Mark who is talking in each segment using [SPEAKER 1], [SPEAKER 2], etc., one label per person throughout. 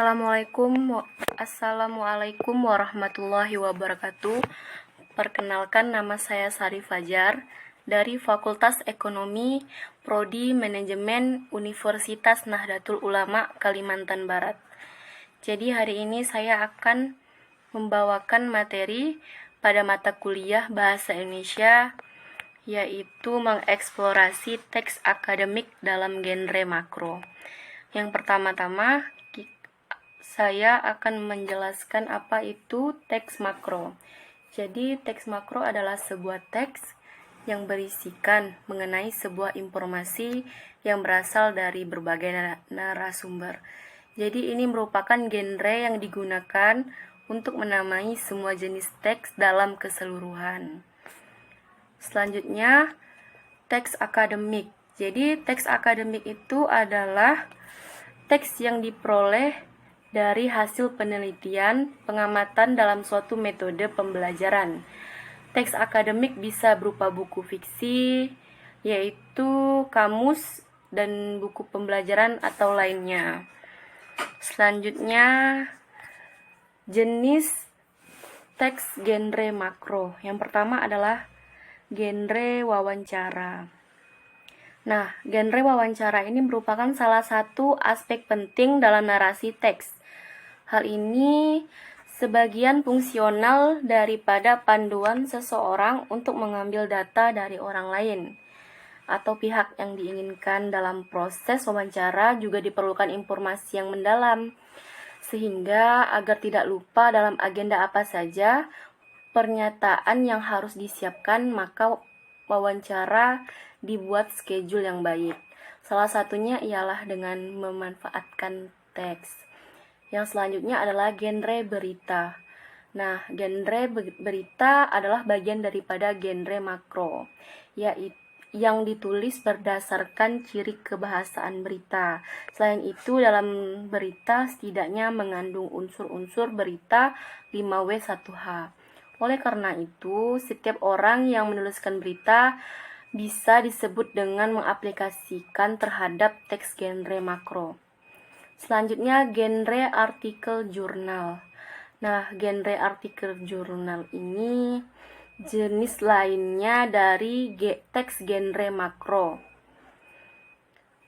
[SPEAKER 1] Assalamualaikum warahmatullahi wabarakatuh. Perkenalkan, nama saya Sari Fajar dari Fakultas Ekonomi Prodi Manajemen Universitas Nahdlatul Ulama Kalimantan Barat. Jadi hari ini saya akan membawakan materi pada mata kuliah Bahasa Indonesia, yaitu mengeksplorasi teks akademik dalam genre makro. Yang pertama-tama, saya akan menjelaskan apa itu teks makro. Jadi, teks makro adalah sebuah teks yang berisikan mengenai sebuah informasi yang berasal dari berbagai narasumber. Jadi, ini merupakan genre yang digunakan untuk menamai semua jenis teks dalam keseluruhan. Selanjutnya, teks akademik. Jadi, teks akademik itu adalah teks yang diperoleh dari hasil penelitian, pengamatan dalam suatu metode pembelajaran. Teks akademik bisa berupa buku fiksi, yaitu kamus dan buku pembelajaran atau lainnya. Selanjutnya, jenis teks genre makro. Yang pertama adalah genre wawancara. Nah, genre wawancara ini merupakan salah satu aspek penting dalam narasi teks. Hal ini sebagian fungsional daripada panduan seseorang untuk mengambil data dari orang lain atau pihak yang diinginkan. Dalam proses wawancara juga diperlukan informasi yang mendalam, sehingga agar tidak lupa dalam agenda apa saja pernyataan yang harus disiapkan, maka wawancara dibuat schedule yang baik. Salah satunya ialah dengan memanfaatkan teks. Yang selanjutnya adalah genre berita. Nah, genre berita adalah bagian daripada genre makro, yaitu yang ditulis berdasarkan ciri kebahasaan berita. Selain itu, dalam berita setidaknya mengandung unsur-unsur berita 5W1H. Oleh karena itu, setiap orang yang menuliskan berita bisa disebut dengan mengaplikasikan terhadap teks genre makro. Selanjutnya, genre artikel jurnal. Nah, genre artikel jurnal ini jenis lainnya dari teks genre makro.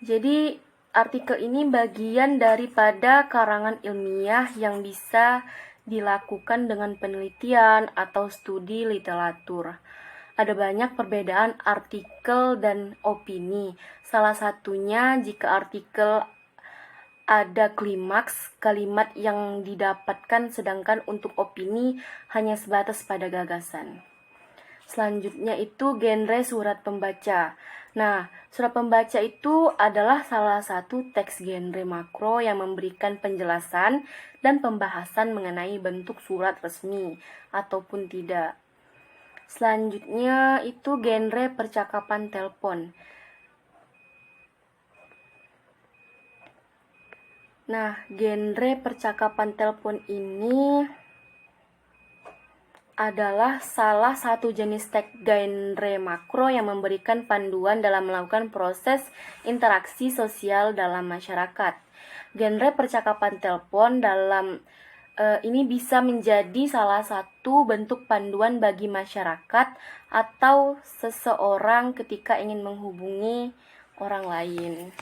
[SPEAKER 1] Jadi, artikel ini bagian daripada karangan ilmiah yang bisa dilakukan dengan penelitian atau studi literatur. Ada banyak perbedaan artikel dan opini. Salah satunya jika artikel ada klimaks kalimat yang didapatkan, sedangkan untuk opini hanya sebatas pada gagasan. Selanjutnya itu genre surat pembaca. Nah, surat pembaca itu adalah salah satu teks genre makro yang memberikan penjelasan dan pembahasan mengenai bentuk surat resmi ataupun tidak. Selanjutnya itu genre percakapan telepon. Nah, genre percakapan telepon ini adalah salah satu jenis teks genre makro yang memberikan panduan dalam melakukan proses interaksi sosial dalam masyarakat. Genre percakapan telepon ini bisa menjadi salah satu bentuk panduan bagi masyarakat atau seseorang ketika ingin menghubungi orang lain.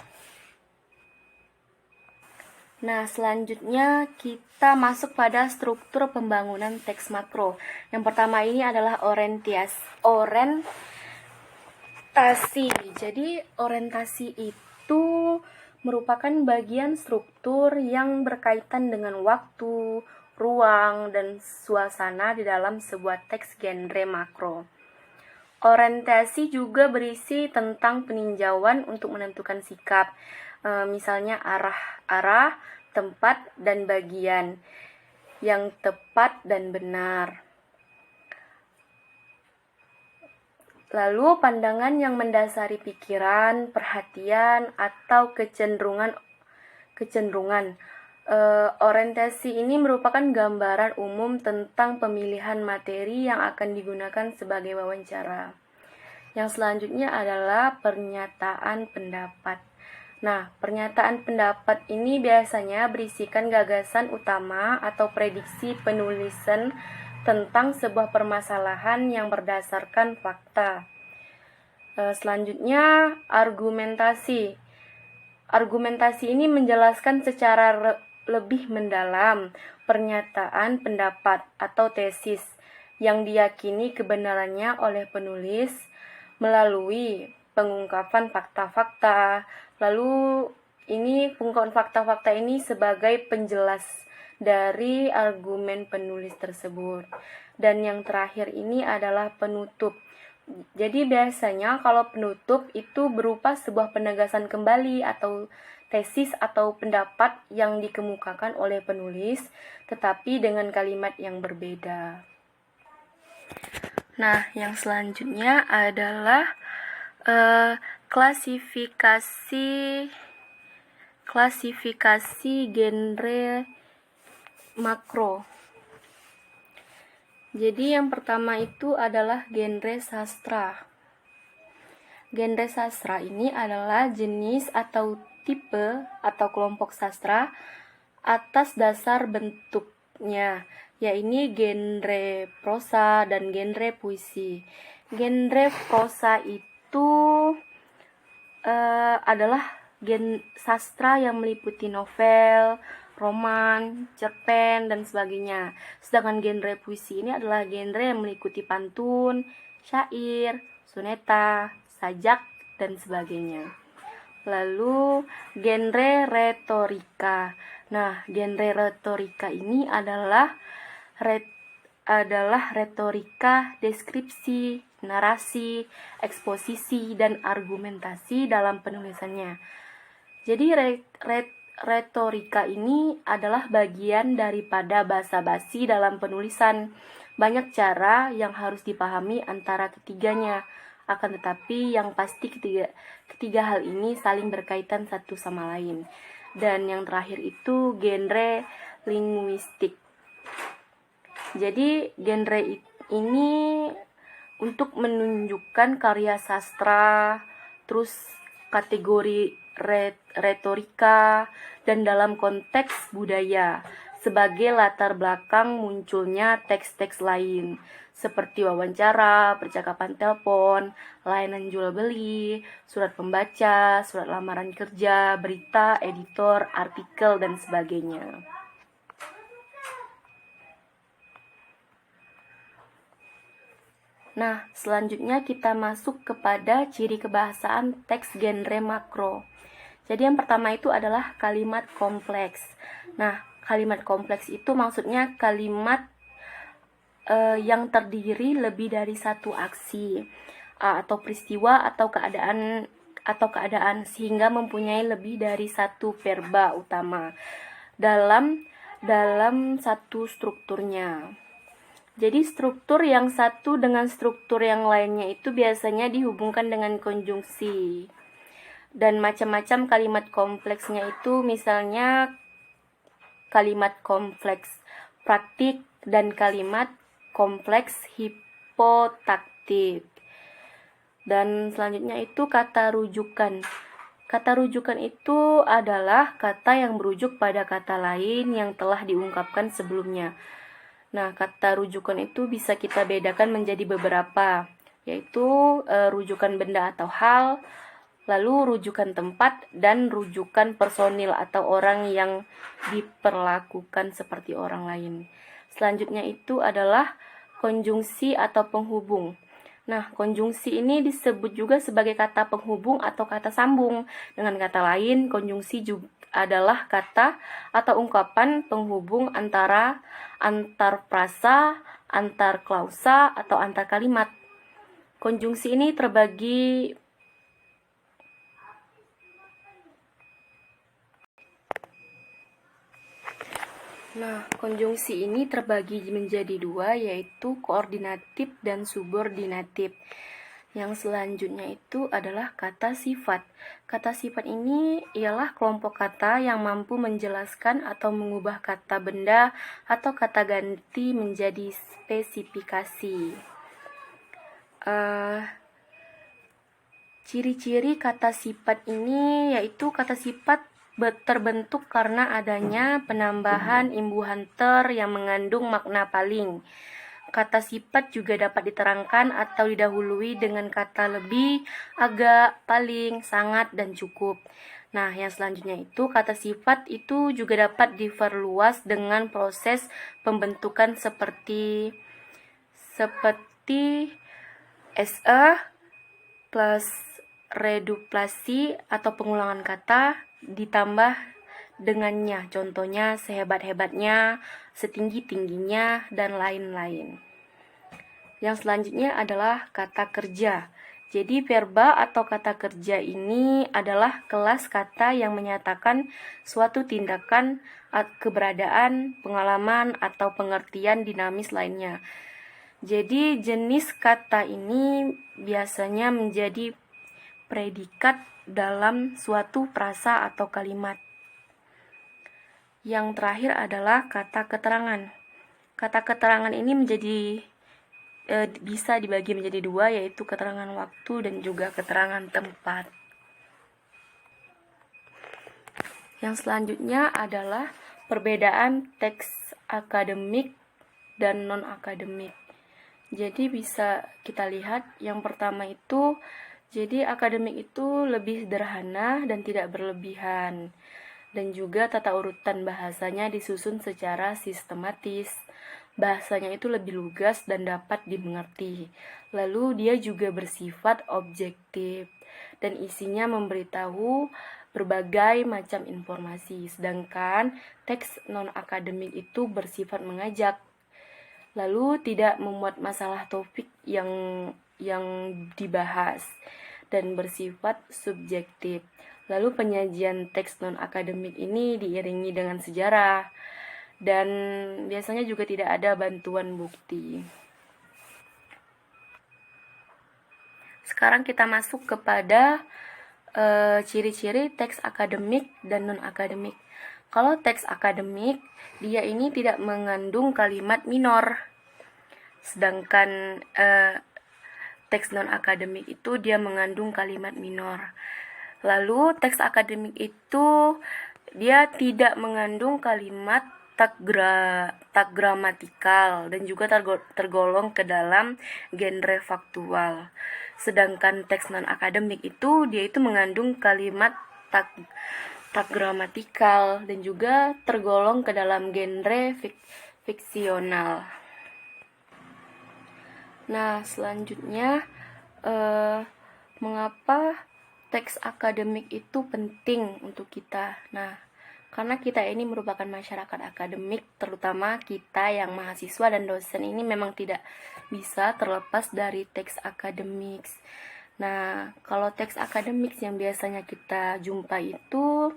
[SPEAKER 1] Nah, selanjutnya kita masuk pada struktur pembangunan teks makro. Yang pertama ini adalah orientasi. Jadi, orientasi itu merupakan bagian struktur yang berkaitan dengan waktu, ruang, dan suasana di dalam sebuah teks genre makro. Orientasi juga berisi tentang peninjauan untuk menentukan sikap, misalnya arah, tempat, dan bagian yang tepat dan benar. Lalu pandangan yang mendasari pikiran, perhatian, atau kecenderungan. Orientasi ini merupakan gambaran umum tentang pemilihan materi yang akan digunakan sebagai wawancara. Yang selanjutnya adalah pernyataan pendapat. Nah, pernyataan pendapat ini biasanya berisikan gagasan utama atau prediksi penulisan tentang sebuah permasalahan yang berdasarkan fakta. Selanjutnya, argumentasi. Argumentasi ini menjelaskan secara lebih mendalam pernyataan pendapat atau tesis yang diyakini kebenarannya oleh penulis melalui pengungkapan fakta-fakta. Lalu pengungkapan fakta-fakta ini sebagai penjelas dari argumen penulis tersebut. Dan yang terakhir ini adalah penutup. Jadi biasanya kalau penutup itu berupa sebuah penegasan kembali atau tesis atau pendapat yang dikemukakan oleh penulis, tetapi dengan kalimat yang berbeda. Nah, yang selanjutnya adalah klasifikasi genre makro. Jadi yang pertama itu adalah genre sastra. Genre sastra ini adalah jenis atau tipe atau kelompok sastra atas dasar bentuknya, yaitu genre prosa dan genre puisi. Genre prosa itu adalah sastra yang meliputi novel, roman, cerpen, dan sebagainya. Sedangkan genre puisi ini adalah genre yang meliputi pantun, syair, soneta, sajak, dan sebagainya. Lalu genre retorika. Nah, genre retorika ini adalah retorika deskripsi, narasi, eksposisi, dan argumentasi dalam penulisannya. Jadi retorika ini adalah bagian daripada basa-basi dalam penulisan. Banyak cara yang harus dipahami antara ketiganya. Akan tetapi yang pasti ketiga hal ini saling berkaitan satu sama lain. Dan yang terakhir itu genre linguistik. Jadi genre ini untuk menunjukkan karya sastra, terus kategori retorika, dan dalam konteks budaya sebagai latar belakang munculnya teks-teks lain seperti wawancara, percakapan telepon, layanan jual beli, surat pembaca, surat lamaran kerja, berita, editor, artikel, dan sebagainya. Nah, selanjutnya kita masuk kepada ciri kebahasaan teks genre makro. Jadi yang pertama itu adalah kalimat kompleks. Nah, kalimat kompleks itu maksudnya kalimat yang terdiri lebih dari satu aksi atau peristiwa atau keadaan sehingga mempunyai lebih dari satu verba utama dalam satu strukturnya. Jadi struktur yang satu dengan struktur yang lainnya itu biasanya dihubungkan dengan konjungsi. Dan macam-macam kalimat kompleksnya itu misalnya kalimat kompleks praktik dan kalimat kompleks hipotaktik. Dan selanjutnya itu kata rujukan. Kata rujukan itu adalah kata yang merujuk pada kata lain yang telah diungkapkan sebelumnya. Nah, kata rujukan itu bisa kita bedakan menjadi beberapa, yaitu rujukan benda atau hal, lalu rujukan tempat, dan rujukan personil atau orang yang diperlakukan seperti orang lain. Selanjutnya itu adalah konjungsi atau penghubung. Nah, konjungsi ini disebut juga sebagai kata penghubung atau kata sambung. Dengan kata lain, konjungsi juga adalah kata atau ungkapan penghubung antar frasa, antar klausa, atau antar kalimat. Konjungsi ini terbagi menjadi dua, yaitu koordinatif dan subordinatif. Yang selanjutnya itu adalah kata sifat. Kata sifat ini ialah kelompok kata yang mampu menjelaskan atau mengubah kata benda atau kata ganti menjadi spesifikasi. Ciri-ciri kata sifat ini yaitu kata sifat terbentuk karena adanya penambahan imbuhan ter yang mengandung makna paling. Kata sifat juga dapat diterangkan atau didahului dengan kata lebih, agak, paling, sangat, dan cukup. Nah, yang selanjutnya itu kata sifat itu juga dapat diperluas dengan proses pembentukan seperti SE plus reduplasi atau pengulangan kata ditambah dengannya, contohnya sehebat-hebatnya, setinggi-tingginya, dan lain-lain. Yang selanjutnya adalah kata kerja. Jadi verba atau kata kerja ini adalah kelas kata yang menyatakan suatu tindakan, keberadaan, pengalaman, atau pengertian dinamis lainnya. Jadi jenis kata ini biasanya menjadi predikat dalam suatu frasa atau kalimat. Yang terakhir adalah kata keterangan. Kata keterangan ini bisa dibagi menjadi dua, yaitu keterangan waktu dan juga keterangan tempat. Yang selanjutnya adalah perbedaan teks akademik dan non-akademik. Jadi bisa kita lihat yang pertama itu, jadi akademik itu lebih sederhana dan tidak berlebihan. Dan juga tata urutan bahasanya disusun secara sistematis. Bahasanya itu lebih lugas dan dapat dimengerti. Lalu dia juga bersifat objektif dan isinya memberitahu berbagai macam informasi. Sedangkan teks non-akademik itu bersifat mengajak. Lalu tidak memuat masalah topik yang dibahas dan bersifat subjektif. Lalu penyajian teks non-akademik ini diiringi dengan sejarah dan biasanya juga tidak ada bantuan bukti. Sekarang kita masuk kepada ciri-ciri teks akademik dan non-akademik. Kalau teks akademik, dia ini tidak mengandung kalimat minor. Sedangkan teks non-akademik itu dia mengandung kalimat minor. Lalu teks akademik itu dia tidak mengandung kalimat tak gramatikal dan juga tergolong ke dalam genre faktual. Sedangkan teks non-akademik itu dia itu mengandung kalimat tak gramatikal dan juga tergolong ke dalam genre fiksional. Nah, selanjutnya mengapa teks akademik itu penting untuk kita? Nah, karena kita ini merupakan masyarakat akademik, terutama kita yang mahasiswa dan dosen ini memang tidak bisa terlepas dari teks akademik. Nah, kalau teks akademik yang biasanya kita jumpai itu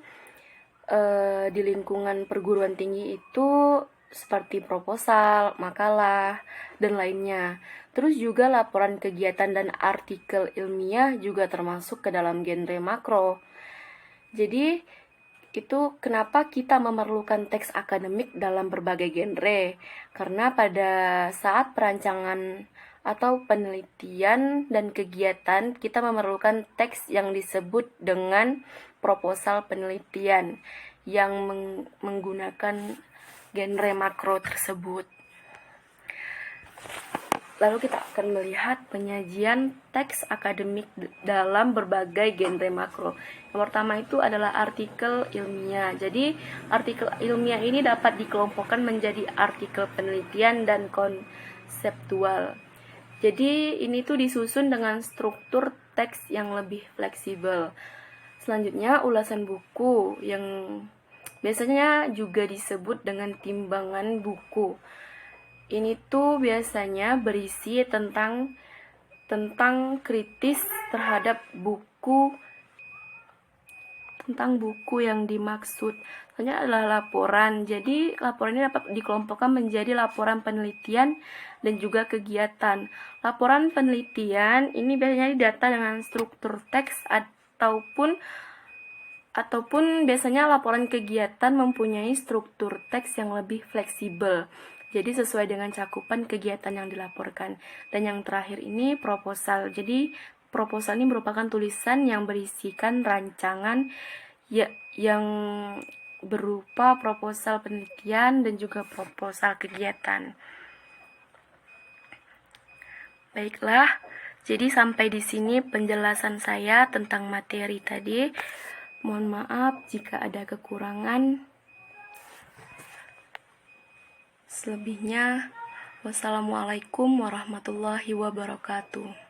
[SPEAKER 1] di lingkungan perguruan tinggi itu seperti proposal, makalah, dan lainnya. Terus juga laporan kegiatan dan artikel ilmiah juga termasuk ke dalam genre makro. Jadi, itu kenapa kita memerlukan teks akademik dalam berbagai genre. Karena pada saat perancangan atau penelitian dan kegiatan, kita memerlukan teks yang disebut dengan proposal penelitian yang menggunakan genre makro tersebut. Lalu kita akan melihat penyajian teks akademik dalam berbagai genre makro. Yang pertama itu adalah artikel ilmiah. Jadi artikel ilmiah ini dapat dikelompokkan menjadi artikel penelitian dan konseptual. Jadi ini tuh disusun dengan struktur teks yang lebih fleksibel. Selanjutnya ulasan buku yang biasanya juga disebut dengan timbangan buku. Ini tuh biasanya berisi tentang kritis terhadap buku yang dimaksud. Selanjutnya adalah laporan. Jadi laporan ini dapat dikelompokkan menjadi laporan penelitian dan juga kegiatan. Laporan penelitian ini biasanya didata dengan struktur teks ataupun biasanya laporan kegiatan mempunyai struktur teks yang lebih fleksibel. Jadi sesuai dengan cakupan kegiatan yang dilaporkan. Dan yang terakhir ini proposal. Jadi proposal ini merupakan tulisan yang berisikan rancangan yang berupa proposal penelitian dan juga proposal kegiatan. Baiklah, jadi sampai di sini penjelasan saya tentang materi tadi. Mohon maaf jika ada kekurangan. Selebihnya, wassalamualaikum warahmatullahi wabarakatuh.